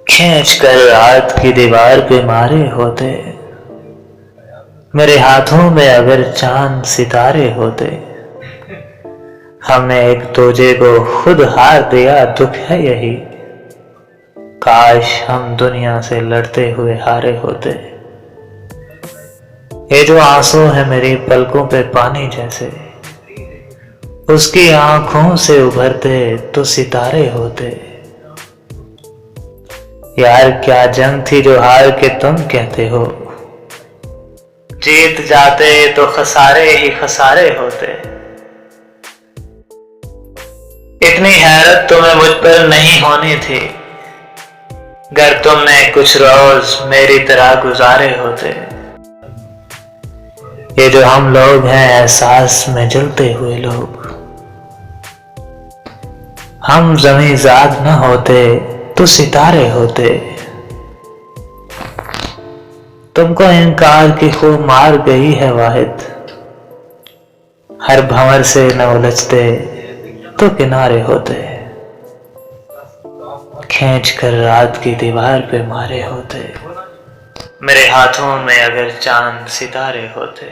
खींच कर रात की दीवार पे मारे होते, मेरे हाथों में अगर चांद सितारे होते। हमने एक दूजे को खुद हार दिया, दुख है यही, काश हम दुनिया से लड़ते हुए हारे होते। ये जो आंसू है मेरी पलकों पे पानी जैसे, उसकी आंखों से उभरते तो सितारे होते। यार क्या जंग थी जो हार के तुम कहते हो, जीत जाते तो खसारे ही खसारे होते। इतनी हैरत तुम्हें मुझ पर नहीं होनी थी, अगर तुमने कुछ रोज मेरी तरह गुजारे होते। ये जो हम लोग हैं एहसास में जलते हुए लोग, हम ज़मीं ज़ाद न होते तो सितारे होते। तुमको इनकार की खूब मार गई है वाहिद, हर भंवर से न उलझते तो किनारे होते। खींच कर रात की दीवार पे मारे होते, मेरे हाथों में अगर चांद सितारे होते।